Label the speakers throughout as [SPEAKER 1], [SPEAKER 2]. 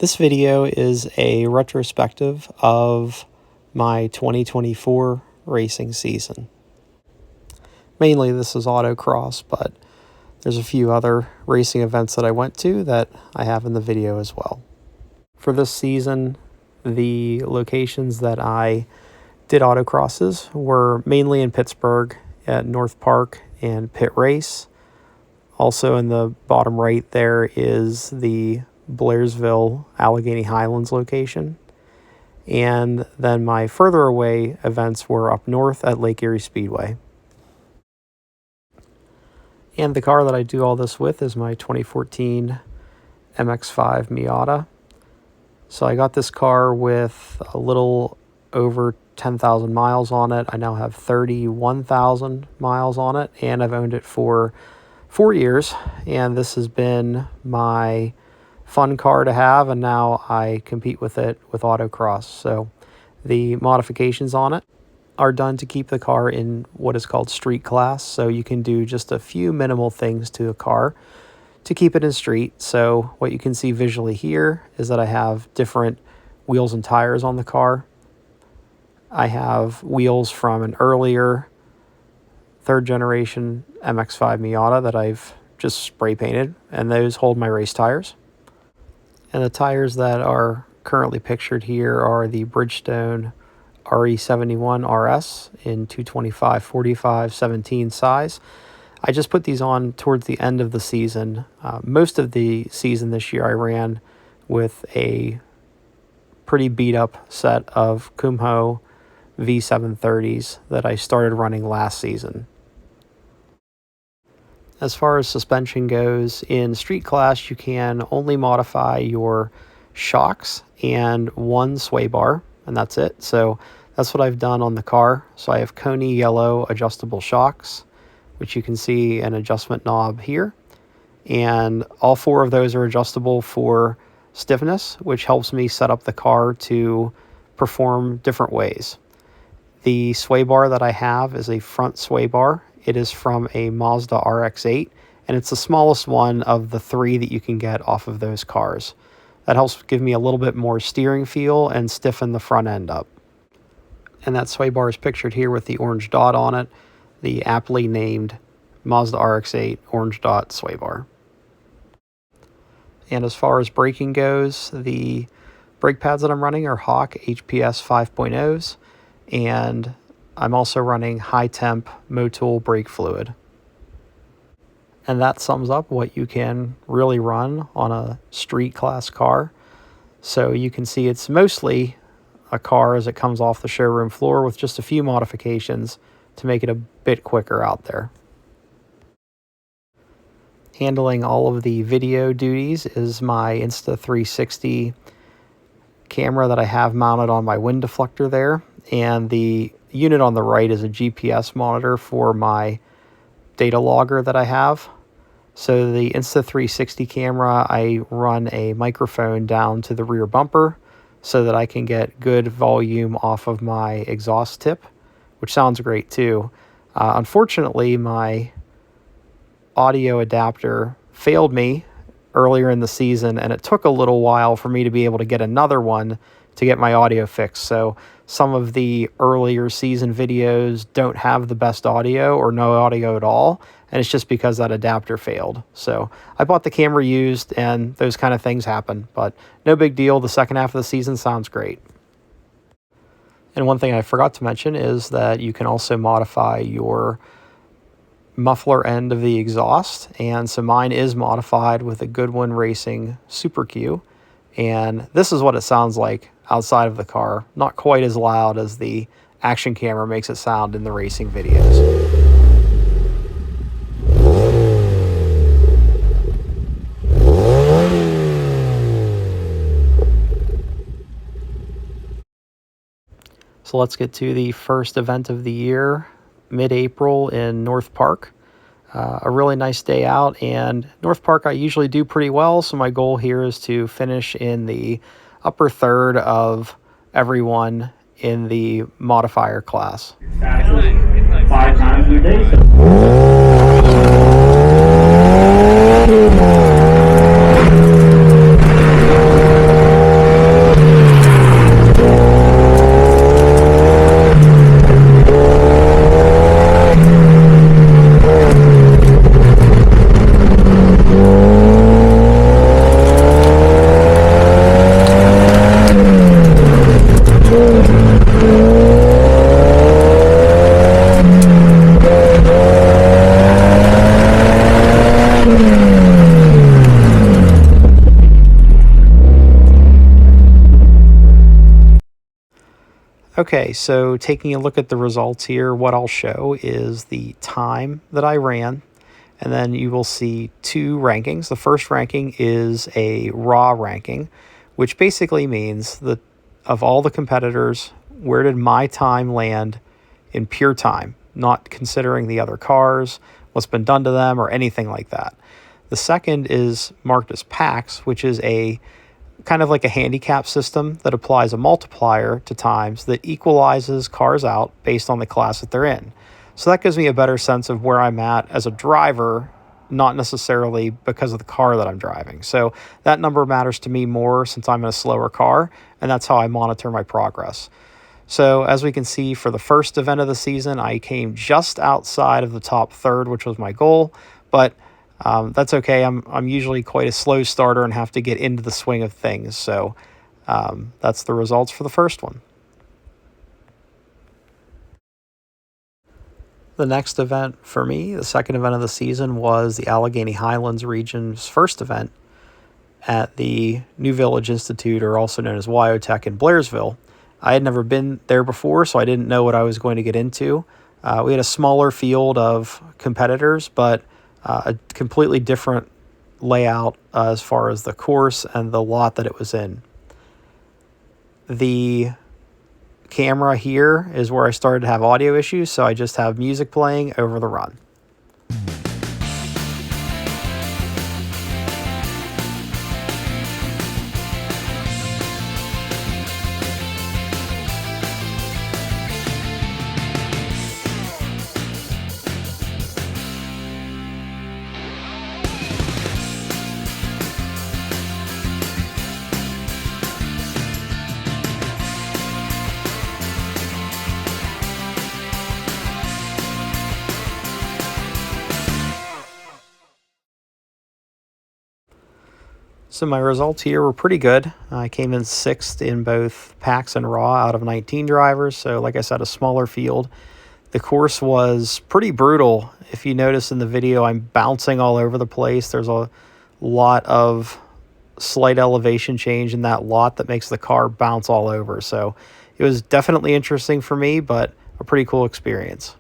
[SPEAKER 1] This video is a retrospective of my 2024 racing season. Mainly this is Autocross, but there's a few other racing events that I went to that I have in the video as well. For this season, the locations that I did autocrosses were mainly in Pittsburgh at North Park and Pitt Race. Also in the bottom right there is the Blairsville, Allegheny Highlands location. And then my further away events were up north at Lake Erie Speedway. And the car that I do all this with is my 2014 MX-5 Miata. So I got this car with a little over 10,000 miles on it. I now have 31,000 miles on it, and I've owned it for 4 years. And this has been my fun car to have, and now I compete with it with autocross. So the modifications on it are done to keep the car in what is called street class. So you can do just a few minimal things to a car to keep it in street. So what you can see visually here is that I have different wheels and tires on the car. I have wheels from an earlier third generation MX-5 Miata that I've just spray painted, and those hold my race tires. And the tires that are currently pictured here are the Bridgestone RE71 RS in 225/45/17 size. I just put these on towards the end of the season. Most of the season this year I ran with a pretty beat up set of Kumho V730s that I started running last season. As far as suspension goes, in street class you can only modify your shocks and one sway bar, and that's it. So that's what I've done on the car. So I have Coney yellow adjustable shocks, which you can see an adjustment knob here. And all four of those are adjustable for stiffness, which helps me set up the car to perform different ways. The sway bar that I have is a front sway bar. It is from a Mazda RX-8, and it's the smallest one of the three that you can get off of those cars. That helps give me a little bit more steering feel and stiffen the front end up. And that sway bar is pictured here with the orange dot on it, the aptly named Mazda RX-8 orange dot sway bar. And as far as braking goes, the brake pads that I'm running are Hawk HPS 5.0s, and I'm also running high temp Motul brake fluid. And that sums up what you can really run on a street class car. So you can see it's mostly a car as it comes off the showroom floor with just a few modifications to make it a bit quicker out there. Handling all of the video duties is my Insta360 camera that I have mounted on my wind deflector there, and the unit on the right is a GPS monitor for my data logger that I have. So the Insta360 camera, I run a microphone down to the rear bumper so that I can get good volume off of my exhaust tip, which sounds great too. Unfortunately, my audio adapter failed me earlier in the season, and it took a little while for me to be able to get another one to get my audio fixed. So some of the earlier season videos don't have the best audio or no audio at all, and it's just because that adapter failed. So I bought the camera used, and those kind of things happen, but no big deal. The second half of the season sounds great. And one thing I forgot to mention is that you can also modify your muffler end of the exhaust, and so mine is modified with a Goodwin Racing Super Q, and this is what it sounds like outside of the car. Not quite as loud as the action camera makes it sound in the racing videos. So let's get to the first event of the year, mid-April in North Park. A really nice day out, and North Park I usually do pretty well, so my goal here is to finish in the upper third of everyone in the modifier class.
[SPEAKER 2] 5 times a day.
[SPEAKER 1] Okay, so taking a look at the results here, what I'll show is the time that I ran, and then you will see two rankings. The first ranking is a raw ranking, which basically means that of all the competitors, where did my time land in pure time, not considering the other cars, what's been done to them, or anything like that. The second is marked as PAX, which is a kind of like a handicap system that applies a multiplier to times that equalizes cars out based on the class that they're in. So that gives me a better sense of where I'm at as a driver, not necessarily because of the car that I'm driving. So that number matters to me more since I'm in a slower car, and that's how I monitor my progress. So as we can see, for the first event of the season, I came just outside of the top third, which was my goal, but that's okay. I'm usually quite a slow starter and have to get into the swing of things. So that's the results for the first one. The next event for me, the second event of the season, was the Allegheny Highlands region's first event at the New Village Institute, or also known as WyoTech, in Blairsville. I had never been there before, so I didn't know what I was going to get into. We had a smaller field of competitors, but a completely different layout as far as the course and the lot that it was in. The camera here is where I started to have audio issues, so I just have music playing over the run. So my results here were pretty good. I came in 6th in both PAX and Raw out of 19 drivers. So like I said, a smaller field. The course was pretty brutal. If you notice in the video, I'm bouncing all over the place. There's a lot of slight elevation change in that lot that makes the car bounce all over. So it was definitely interesting for me, but a pretty cool experience.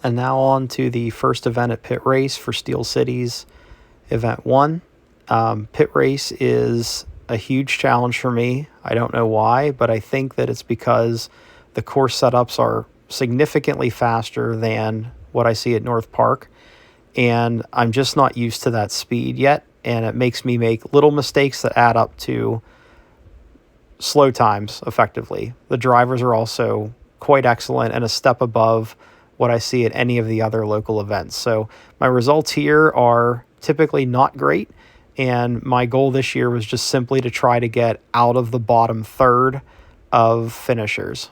[SPEAKER 1] And now on to the first event at Pitt Race for Steel City's Event 1. Pit Race is a huge challenge for me. I don't know why, but I think that it's because the course setups are significantly faster than what I see at North Park, and I'm just not used to that speed yet, and it makes me make little mistakes that add up to slow times effectively. The drivers are also quite excellent and a step above what I see at any of the other local events. So my results here are typically not great, and my goal this year was just simply to try to get out of the bottom third of finishers.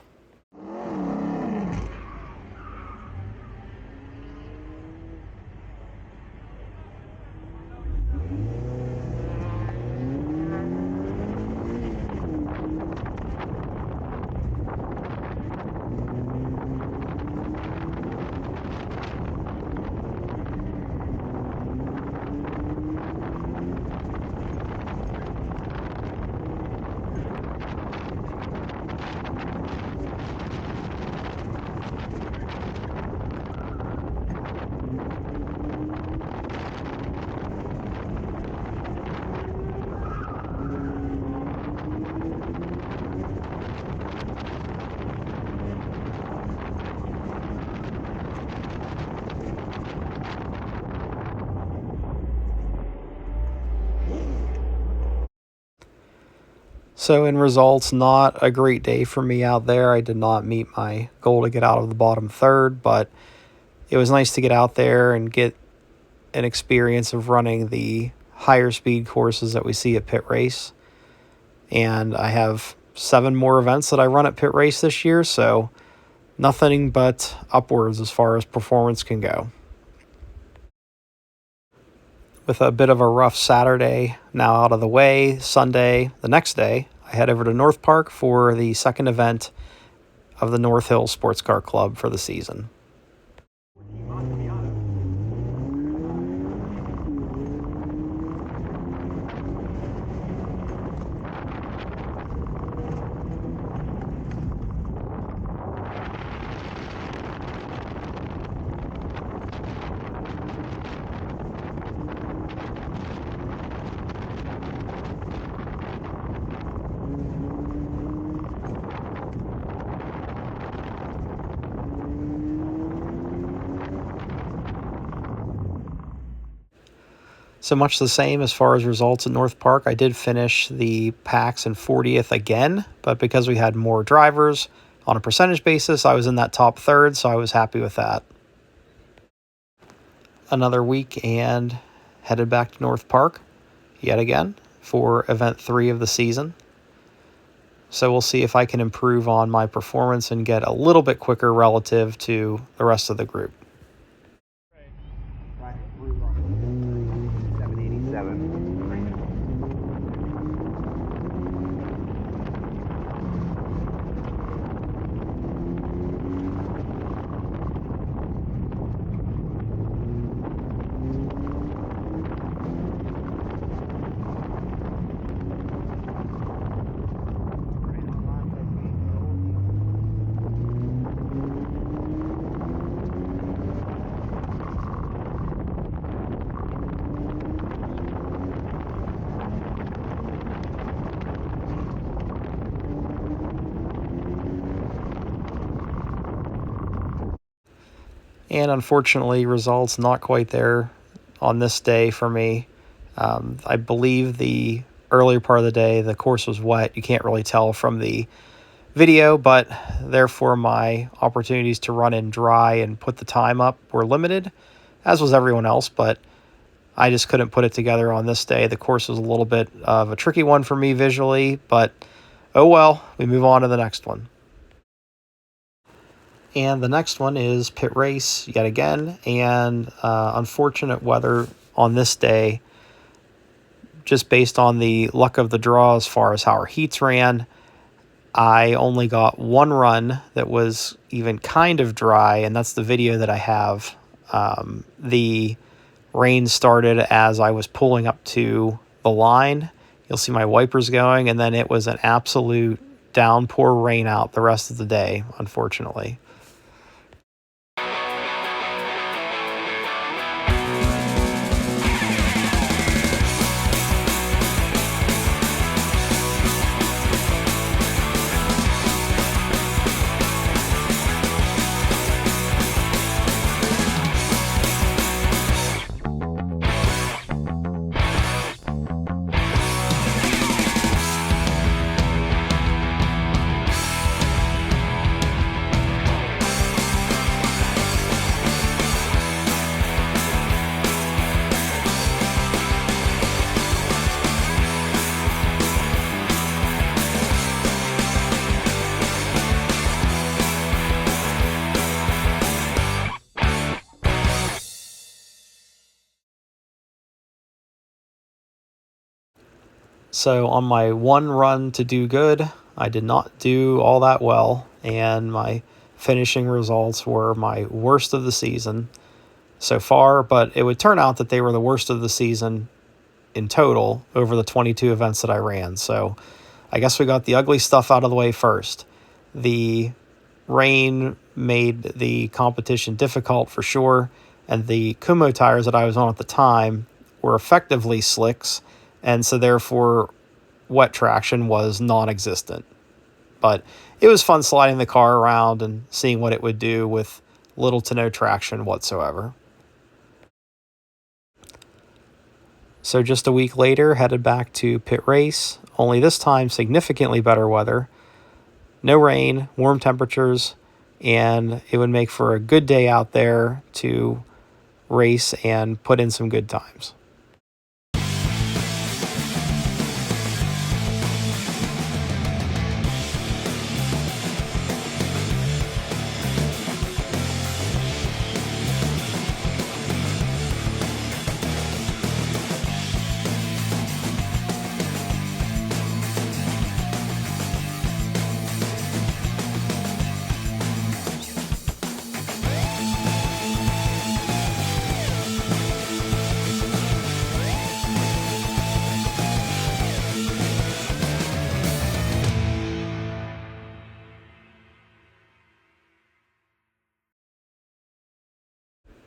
[SPEAKER 1] So in results, not a great day for me out there. I did not meet my goal to get out of the bottom third, but it was nice to get out there and get an experience of running the higher speed courses that we see at Pit Race. And I have 7 more events that I run at Pit Race this year, so nothing but upwards as far as performance can go. With a bit of a rough Saturday now out of the way, Sunday, the next day, I head over to North Park for the second event of the North Hill Sports Car Club for the season. So much the same as far as results at North Park. I did finish the PAX and 40th again, but because we had more drivers on a percentage basis, I was in that top third, so I was happy with that. Another week and headed back to North Park yet again for event 3 of the season. So we'll see if I can improve on my performance and get a little bit quicker relative to the rest of the group.
[SPEAKER 3] 787.
[SPEAKER 1] And unfortunately, results not quite there on this day for me. I believe the earlier part of the day, the course was wet. You can't really tell from the video, but therefore my opportunities to run in dry and put the time up were limited, as was everyone else, but I just couldn't put it together on this day. The course was a little bit of a tricky one for me visually, but oh well, we move on to the next one. And the next one is pit race yet again, and unfortunate weather on this day, just based on the luck of the draw as far as how our heats ran. I only got one run that was even kind of dry, and that's the video that I have. The rain started as I was pulling up to the line. You'll see my wipers going, and then it was an absolute downpour rain out the rest of the day, unfortunately. So on my one run to do good, I did not do all that well, and my finishing results were my worst of the season so far, but it would turn out that they were the worst of the season in total over the 22 events that I ran. So I guess we got the ugly stuff out of the way first. The rain made the competition difficult for sure, and the Kumo tires that I was on at the time were effectively slicks, and so therefore wet traction was non-existent. But it was fun sliding the car around and seeing what it would do with little to no traction whatsoever. So just a week later, headed back to pit race, only this time significantly better weather. No rain, warm temperatures, and it would make for a good day out there to race and put in some good times.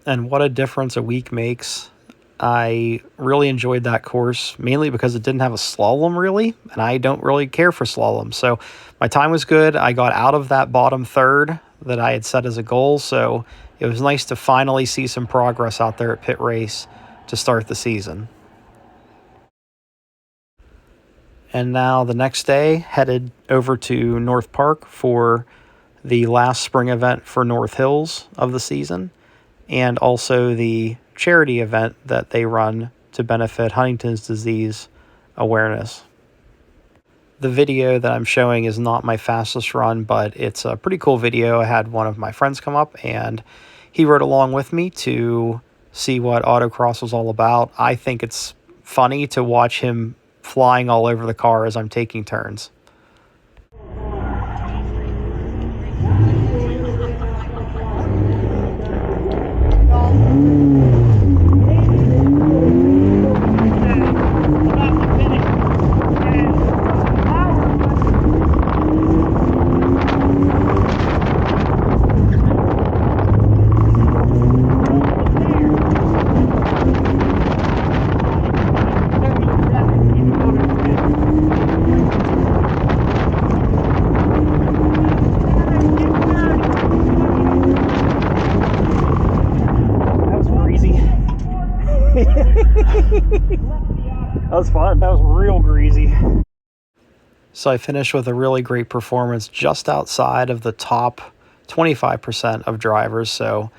[SPEAKER 1] And what a difference a week makes. I really enjoyed that course, mainly because it didn't have a slalom really, and I don't really care for slalom. So my time was good. I got out of that bottom third that I had set as a goal, so it was nice to finally see some progress out there at pit race to start the season. And now the next day, headed over to North Park for the last spring event for North Hills of the season, and also the charity event that they run to benefit Huntington's disease awareness. The video that I'm showing is not my fastest run, but it's a pretty cool video. I had one of my friends come up and he rode along with me to see what autocross was all about. I think it's funny to watch him flying all over the car as I'm taking turns.
[SPEAKER 3] That was fun. That was real greasy.
[SPEAKER 1] So I finished with a really great performance just outside of the top 25% of drivers. So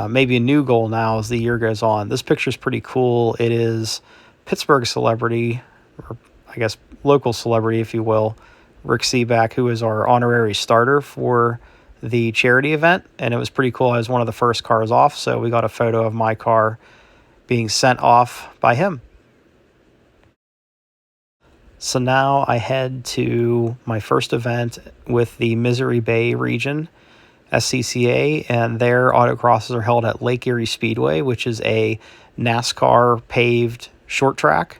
[SPEAKER 1] maybe a new goal now as the year goes on. This picture is pretty cool. It is Pittsburgh celebrity, or I guess local celebrity, if you will, Rick Seaback, who is our honorary starter for the charity event. And it was pretty cool. I was one of the first cars off, so we got a photo of my car being sent off by him. So now I head to my first event with the Misery Bay region, SCCA, and their autocrosses are held at Lake Erie Speedway, which is a NASCAR paved short track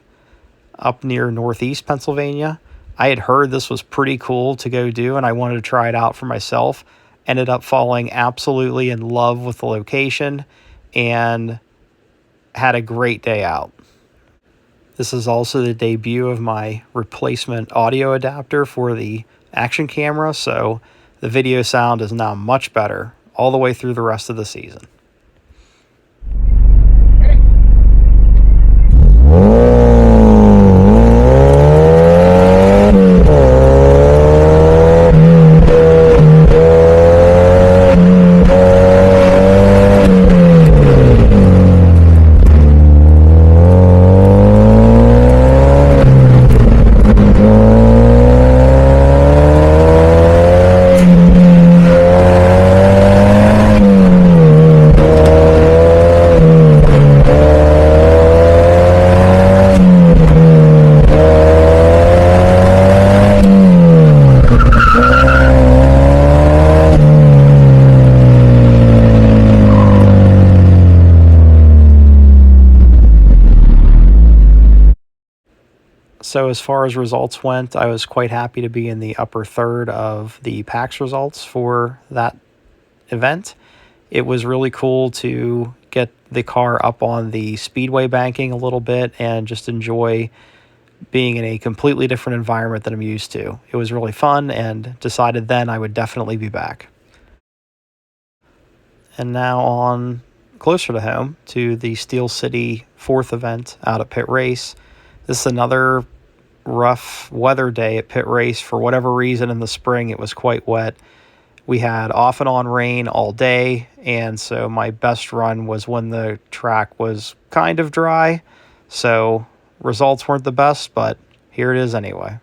[SPEAKER 1] up near Northeast Pennsylvania. I had heard this was pretty cool to go do, and I wanted to try it out for myself. Ended up falling absolutely in love with the location and had a great day out. This is also the debut of my replacement audio adapter for the action camera, so the video sound is now much better all the way through the rest of the season. So as far as results went, I was quite happy to be in the upper third of the PAX results for that event. It was really cool to get the car up on the Speedway banking a little bit and just enjoy being in a completely different environment than I'm used to. It was really fun, and decided then I would definitely be back. And now on closer to home to the Steel City 4th event out at Pitt Race. This is another rough weather day at Pitt Race. For whatever reason in the spring it was quite wet. We had off and on rain all day, and so my best run was when the track was kind of dry. So results weren't the best, but here it is anyway.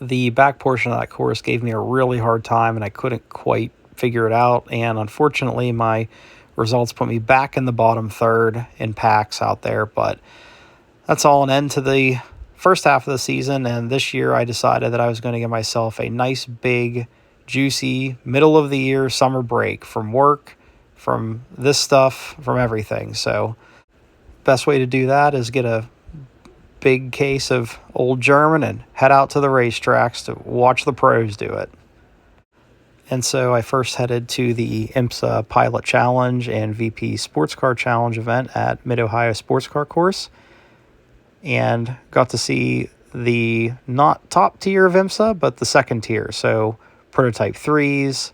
[SPEAKER 1] the back portion of that course gave me a really hard time, and I couldn't quite figure it out. And unfortunately, my results put me back in the bottom third in packs out there. But that's all an end to the first half of the season. And this year, I decided that I was going to give myself a nice, big, juicy, middle of the year summer break from work, from this stuff, from everything. So best way to do that is get a big case of Old German and head out to the racetracks to watch the pros do it. And so I first headed to the IMSA Pilot Challenge and VP Sports Car Challenge event at Mid-Ohio Sports Car Course, and got to see the not top tier of IMSA, but the second tier. So Prototype 3s,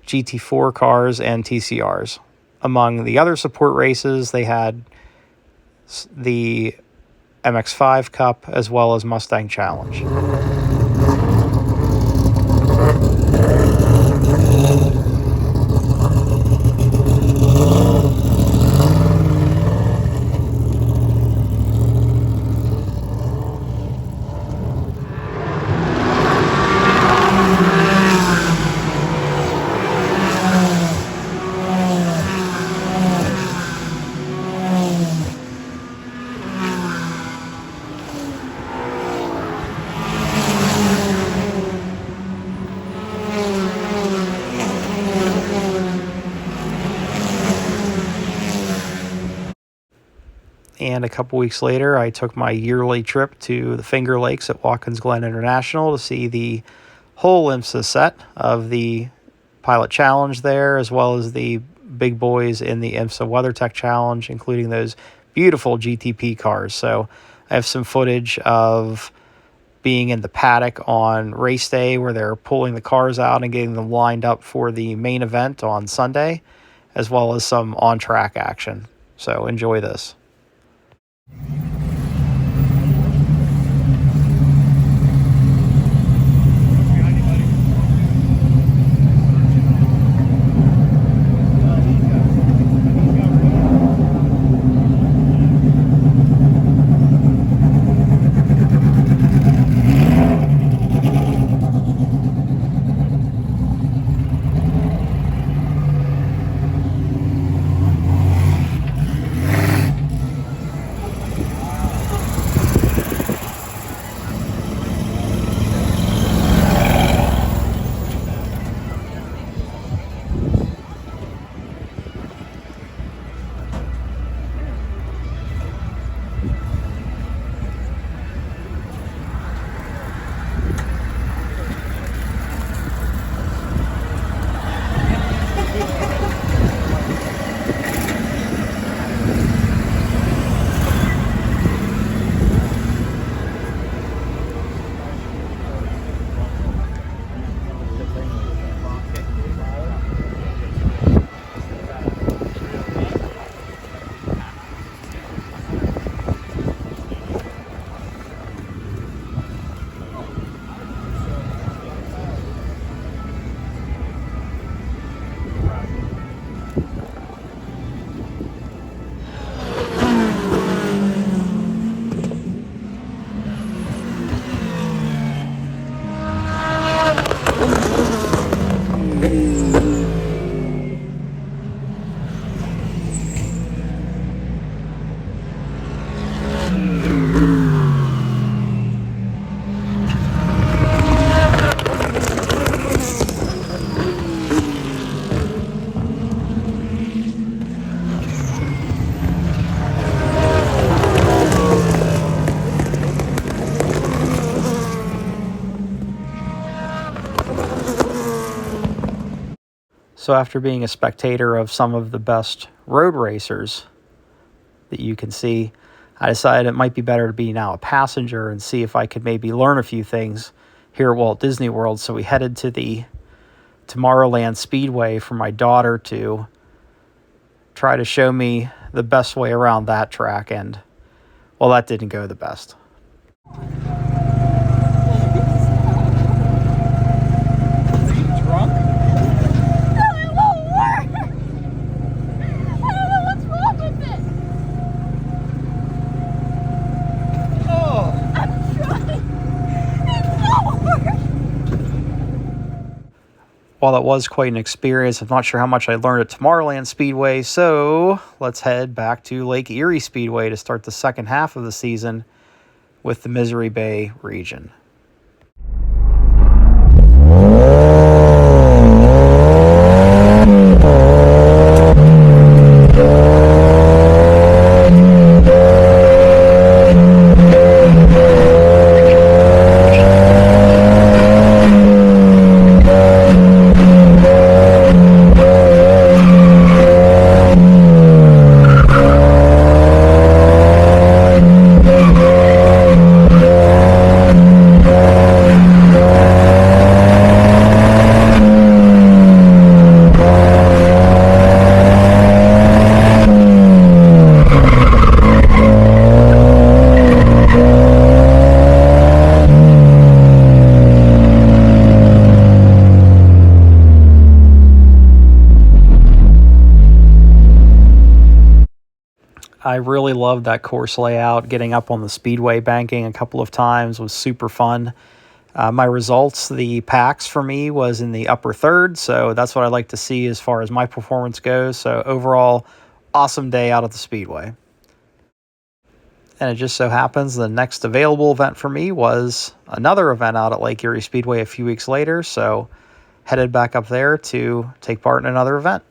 [SPEAKER 1] GT4 cars, and TCRs. Among the other support races, they had the MX-5 Cup as well as Mustang Challenge. And a couple weeks later, I took my yearly trip to the Finger Lakes at Watkins Glen International to see the whole IMSA set of the Pilot Challenge there, as well as the big boys in the IMSA WeatherTech Challenge, including those beautiful GTP cars. So I have some footage of being in the paddock on race day where they're pulling the cars out and getting them lined up for the main event on Sunday, as well as some on-track action. So enjoy this. So after being a spectator of some of the best road racers that you can see, I decided it might be better to be now a passenger and see if I could maybe learn a few things here at Walt Disney World. So we headed to the Tomorrowland Speedway for my daughter to try to show me the best way around that track, and well, that didn't go the best.
[SPEAKER 4] It's
[SPEAKER 1] while that was quite an experience, I'm not sure how much I learned at Tomorrowland Speedway, so let's head back to Lake Erie Speedway to start the second half of the season with the Misery Bay region. I really loved that course layout. Getting up on the Speedway banking a couple of times was super fun. My results, the packs for me was in the upper third, so that's what I like to see as far as my performance goes. So overall, awesome day out at the Speedway. And it just so happens the next available event for me was another event out at Lake Erie Speedway a few weeks later, so headed back up there to take part in another event.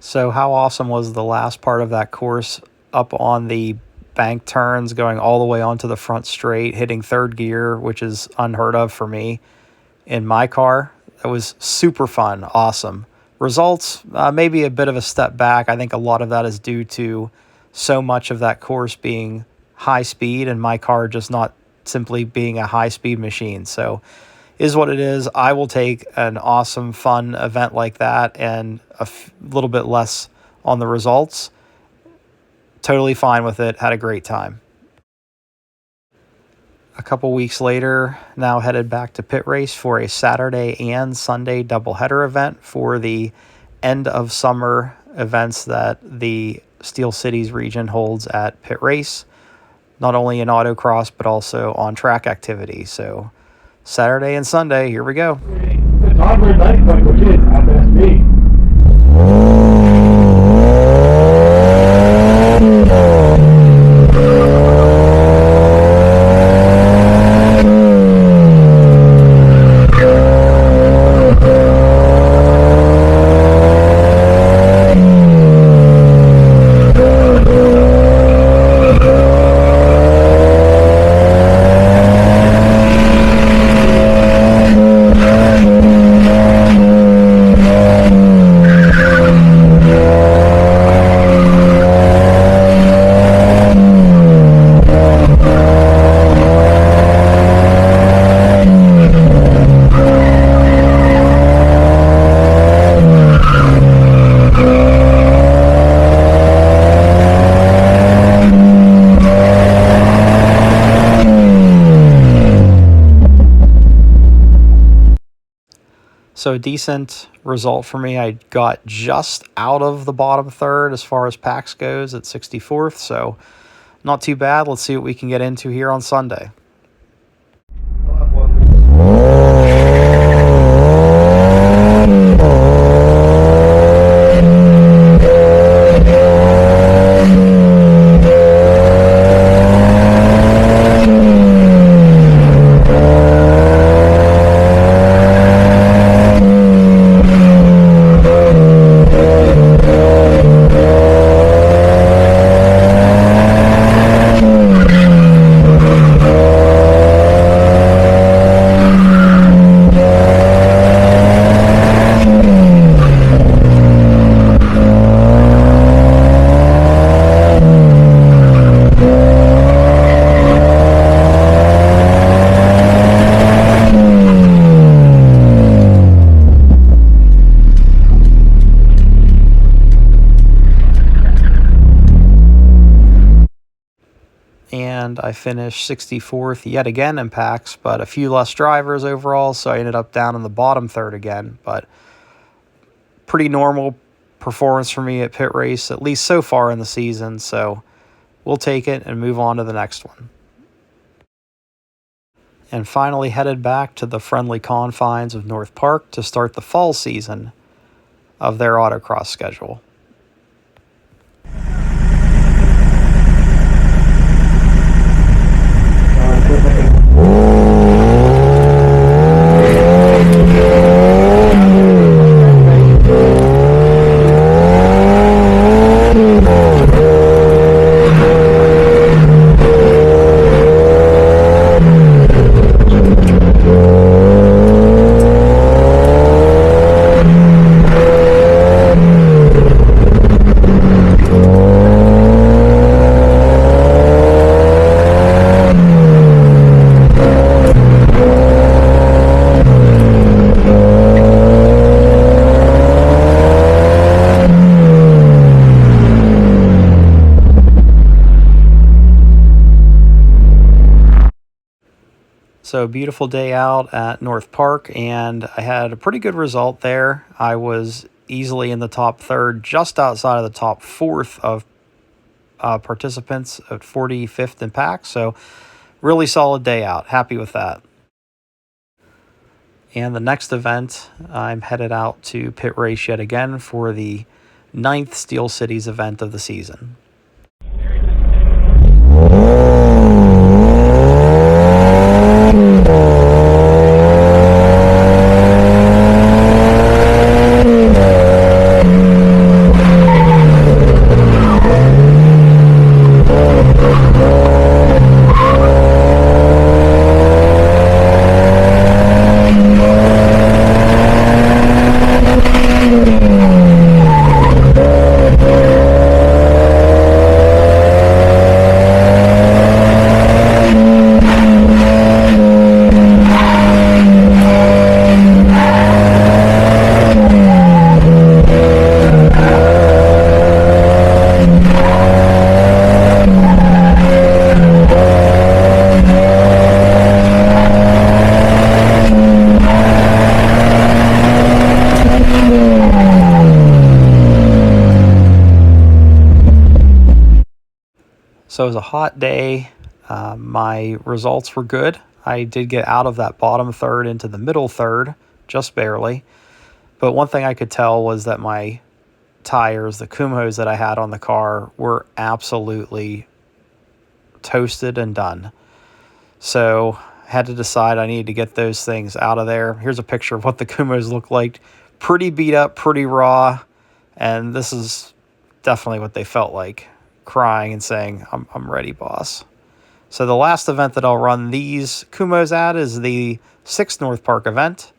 [SPEAKER 1] So how awesome was the last part of that course up on the bank turns, going all the way onto the front straight, hitting third gear, which is unheard of for me in my car. It was super fun, awesome. Results, maybe a bit of a step back. I think a lot of that is due to so much of that course being high speed and my car just not simply being a high speed machine. So is what it is. I will take an awesome, fun event like that and a little bit less on the results. Totally fine with it. Had a great time. A couple weeks later, now headed back to Pit Race for a Saturday and Sunday doubleheader event for the end of summer events that the Steel Cities region holds at Pit Race, not only in autocross, but also on track activity. So Saturday and Sunday, here we go.
[SPEAKER 2] It's on very nice, but go get FSB.
[SPEAKER 1] So a decent result for me. I got just out of the bottom third as far as packs goes at 64th, so not too bad. Let's see what we can get into here on Sunday. finished 64th yet again in packs, but a few less drivers overall, so I ended up down in the bottom third again. But pretty normal performance for me at pit race, at least so far in the season, so we'll take it and move on to the next one. And finally headed back to the friendly confines of North Park to start the fall season of their autocross schedule. So beautiful day out at North Park, and I had a pretty good result there. I was easily in the top third, just outside of the top fourth of participants at 45th in pack. So really solid day out. Happy with that. And the next event, I'm headed out to pit race yet again for the 9th Steel Cities event of the season. So it was a hot day. My results were good. I did get out of that bottom third into the middle third, just barely. But one thing I could tell was that my tires, the Kumhos that I had on the car, were absolutely toasted and done. So I had to decide I needed to get those things out of there. Here's a picture of what the Kumhos look like. Pretty beat up, pretty raw. And this is definitely what they felt like. Crying and saying, I'm ready, boss. So the last event that I'll run these Kumhos at is the 6th North Park event.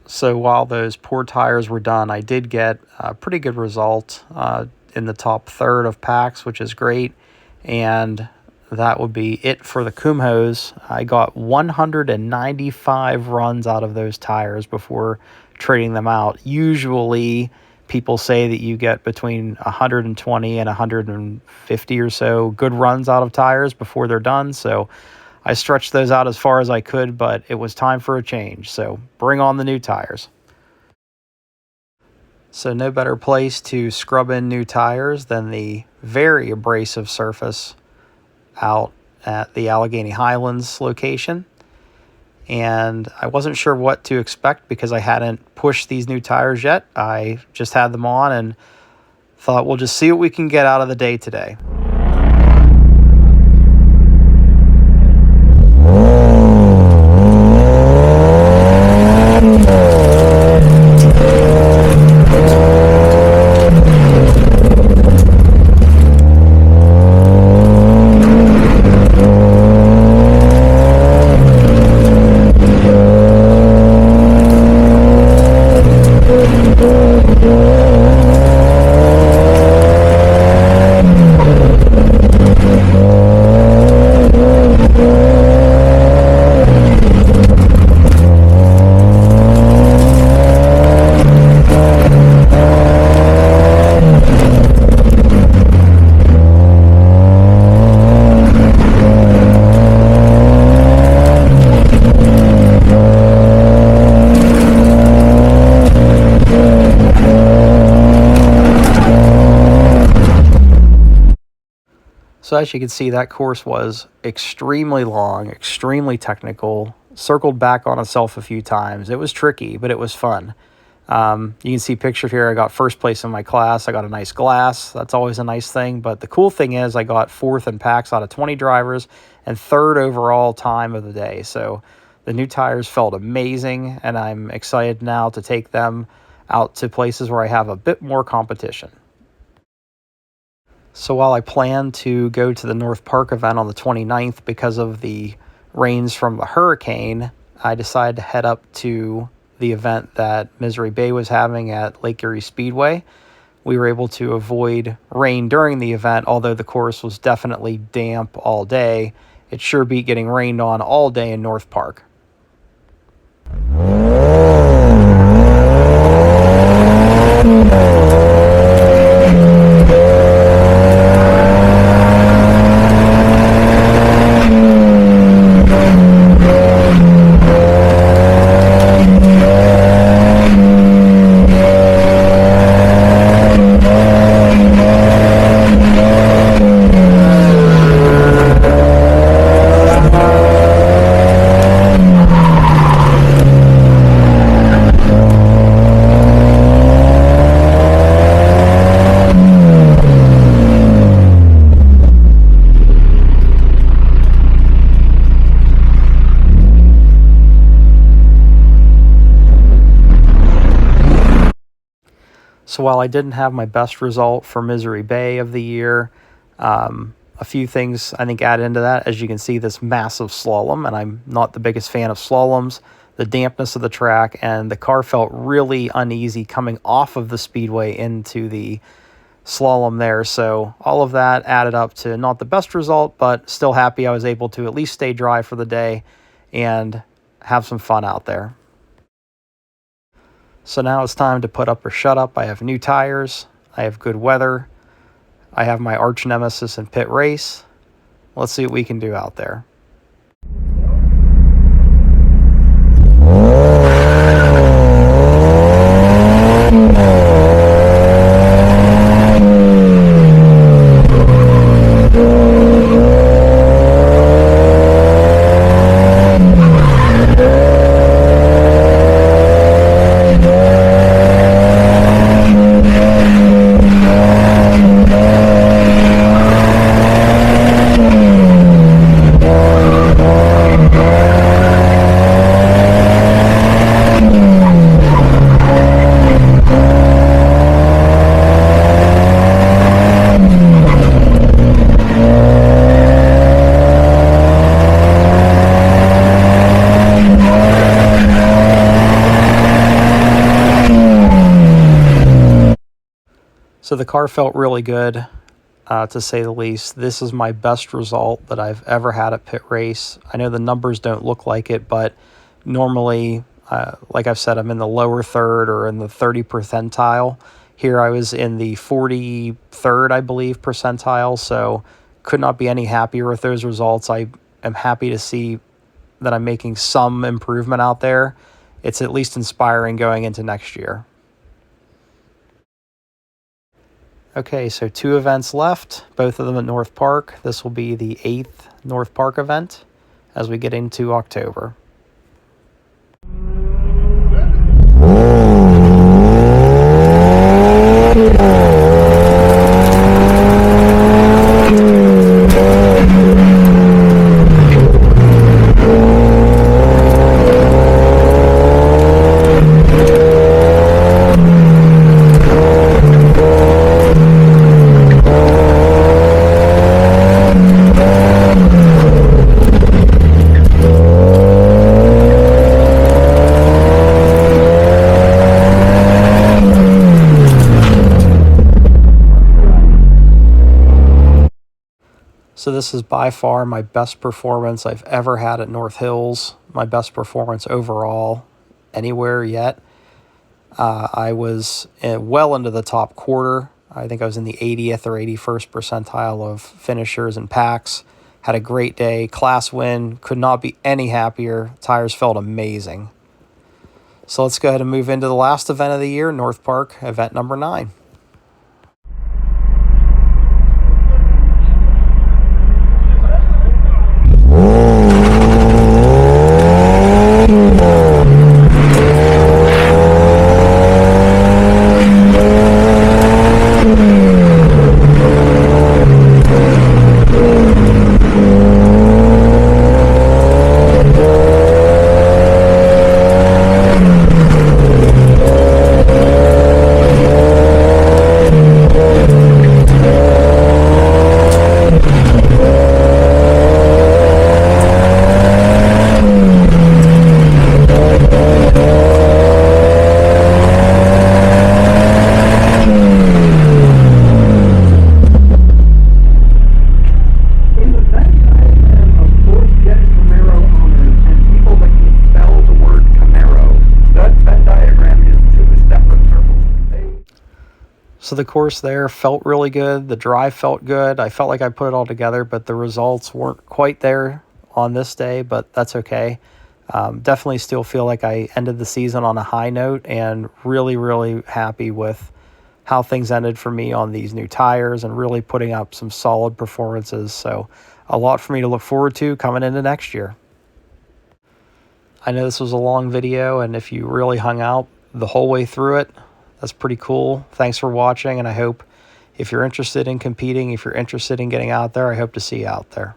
[SPEAKER 1] So while those poor tires were done, I did get a pretty good result in the top third of packs, which is great. And that would be it for the Kumhos. I got 195 runs out of those tires before trading them out. Usually people say that you get between 120 and 150 or so good runs out of tires before they're done. So I stretched those out as far as I could, but it was time for a change. So bring on the new tires. So no better place to scrub in new tires than the very abrasive surface out at the Allegheny Highlands location. And I wasn't sure what to expect because I hadn't pushed these new tires yet. I just had them on and thought we'll just see what we can get out of the day today. So as you can see, that course was extremely long, extremely technical, circled back on itself a few times. It was tricky, but it was fun. You can see pictured here, I got first place in my class. I got a nice glass. That's always a nice thing. But the cool thing is I got fourth in packs out of 20 drivers and third overall time of the day. So the new tires felt amazing, and I'm excited now to take them out to places where I have a bit more competition. So while I plan to go to the North Park event on the 29th because of the rains from the hurricane, I decided to head up to the event that Misery Bay was having at Lake Erie Speedway. We were able to avoid rain during the event, although the course was definitely damp all day. It sure beat getting rained on all day in North Park. So while I didn't have my best result for Misery Bay of the year, a few things I think add into that. As you can see, this massive slalom, and I'm not the biggest fan of slaloms, the dampness of the track, and the car felt really uneasy coming off of the speedway into the slalom there. So all of that added up to not the best result, but still happy I was able to at least stay dry for the day and have some fun out there. So now it's time to put up or shut up. I have new tires. I have good weather. I have my arch nemesis in Pitt race. Let's see what we can do out there. So the car felt really good, to say the least. This is my best result that I've ever had at Pitt race. I know the numbers don't look like it, but normally, like I've said, I'm in the lower third or in the 30th percentile. Here I was in the 43rd, I believe, percentile, so could not be any happier with those results. I am happy to see that I'm making some improvement out there. It's at least inspiring going into next year. Okay, so 2 events left, both of them at North Park. This will be the 8th North Park event as we get into October. So this is by far my best performance I've ever had at North Hills, my best performance overall anywhere yet. I was well into the top quarter. I think I was in the 80th or 81st percentile of finishers and packs. Had a great day, class win, could not be any happier. Tires felt amazing. So let's go ahead and move into the last event of the year, North Park, event number 9. So the course there felt really good. The drive felt good. I felt like I put it all together, but the results weren't quite there on this day, but that's okay. Definitely still feel like I ended the season on a high note, and really, really happy with how things ended for me on these new tires and really putting up some solid performances. So a lot for me to look forward to coming into next year. I know this was a long video, and if you really hung out the whole way through it, that's pretty cool. Thanks for watching, and I hope if you're interested in competing, if you're interested in getting out there, I hope to see you out there.